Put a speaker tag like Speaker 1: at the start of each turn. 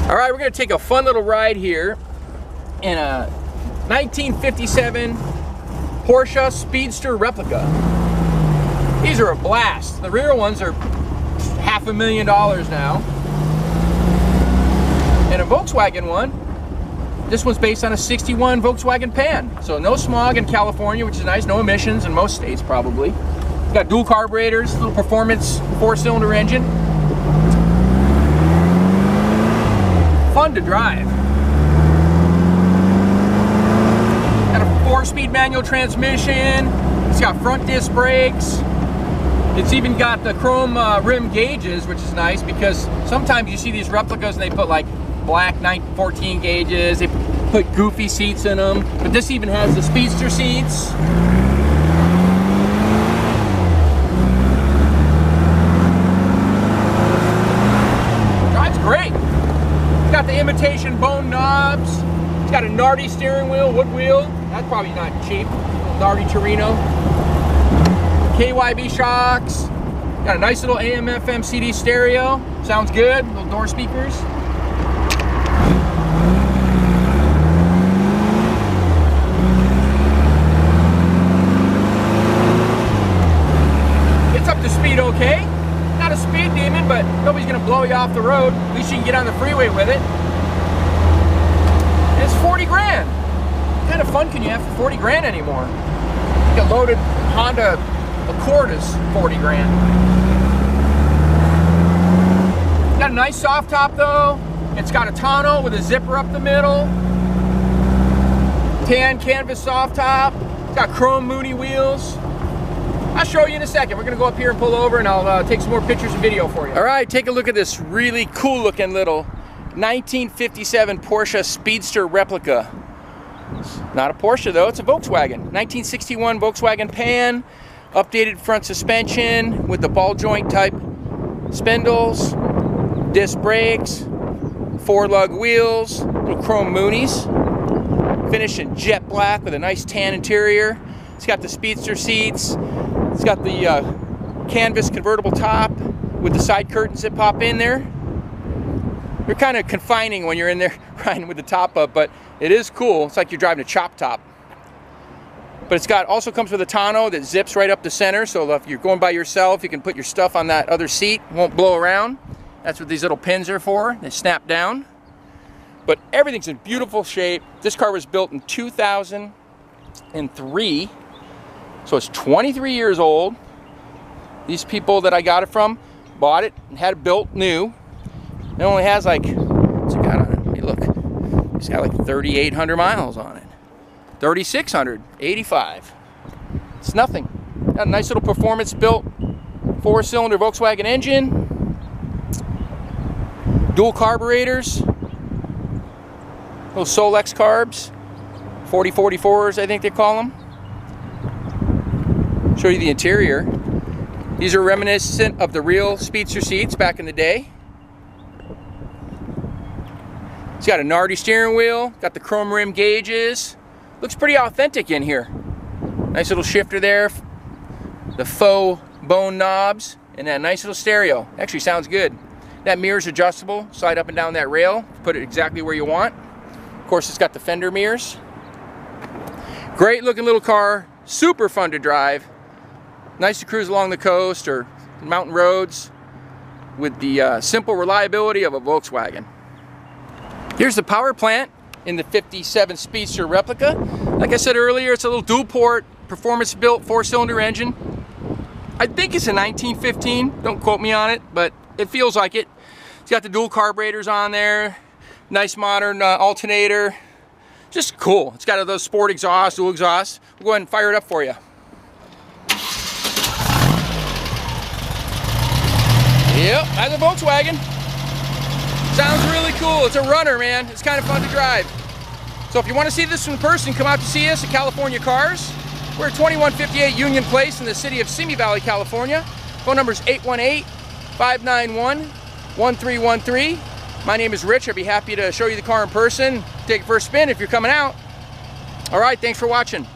Speaker 1: All right, we're gonna take a fun little ride here in a 1957 Porsche Speedster Replica. These are a blast. The rear ones are $500,000 now. And a Volkswagen one, this one's based on a 61 Volkswagen Pan. So no smog in California, which is nice, no emissions in most states probably. It's got dual carburetors, little performance 4-cylinder engine. Fun to drive. Got a 4-speed manual transmission. It's got front disc brakes. It's even got the chrome rim gauges, which is nice because sometimes you see these replicas and they put like black 914 gauges. They put goofy seats in them, but this even has the speedster seats. Drives great. Got the imitation bone knobs. It's got a Nardi steering wheel, wood wheel. That's probably not cheap. Nardi Torino. KYB shocks. Got a nice little AM FM CD stereo. Sounds good. Little door speakers. It's up to speed okay. Not a speed demon, but nobody's gonna blow you off the road. At least you can get on the freeway with it. And it's 40 grand. What kind of fun can you have for 40 grand anymore? Like a loaded Honda Accord is 40 grand. Got a nice soft top though. It's got a tonneau with a zipper up the middle. Tan canvas soft top. It's got chrome Mooney wheels. I'll show you in a second. We're gonna go up here and pull over and I'll take some more pictures and video for you. All right, take a look at this really cool looking little 1957 Porsche Speedster Replica. It's not a Porsche though, it's a Volkswagen. 1961 Volkswagen Pan, updated front suspension with the ball joint type spindles, disc brakes, 4-lug wheels, little chrome Moonies, finished in jet black with a nice tan interior. It's got the speedster seats. It's got the canvas convertible top with the side curtains that pop in there. They're kind of confining when you're in there riding with the top up, but it is cool. It's like you're driving a chop top. But it's got also comes with a tonneau that zips right up the center, so if you're going by yourself, you can put your stuff on that other seat. It won't blow around. That's what these little pins are for. They snap down. But everything's in beautiful shape. This car was built in 2003. So it's 23 years old. These people that I got it from bought it and had it built new. It only has like, what's it got on it? Hey, look. It's got like 3,800 miles on it. 3,685. It's nothing. Got a nice little performance built 4-cylinder Volkswagen engine. Dual carburetors. Little Solex carbs. 4044s, I think they call them. Show you the interior. These are reminiscent of the real Speedster seats back in the day. It's got a Nardi steering wheel, got the chrome rim gauges. Looks pretty authentic in here. Nice little shifter there, the faux bone knobs, and that nice little stereo. Actually sounds good. That mirror's adjustable, slide up and down that rail, put it exactly where you want. Of course, it's got the fender mirrors. Great looking little car, super fun to drive. Nice to cruise along the coast or mountain roads with the simple reliability of a Volkswagen. Here's the power plant in the 57 Speedster Replica. Like I said earlier, it's a little dual port, performance built 4-cylinder engine. I think it's a 1915, don't quote me on it, but it feels like it. It's got the dual carburetors on there, nice modern alternator. Just cool. It's got those sport exhaust, dual exhaust. We'll go ahead and fire it up for you. Yep, that's a Volkswagen. Sounds really cool. It's a runner, man. It's kind of fun to drive. So if you want to see this in person, come out to see us at California Cars. We're at 2158 Union Place in the city of Simi Valley, California. Phone number is 818-591-1313. My name is Rich. I'd be happy to show you the car in person. Take it for a spin if you're coming out. All right, thanks for watching.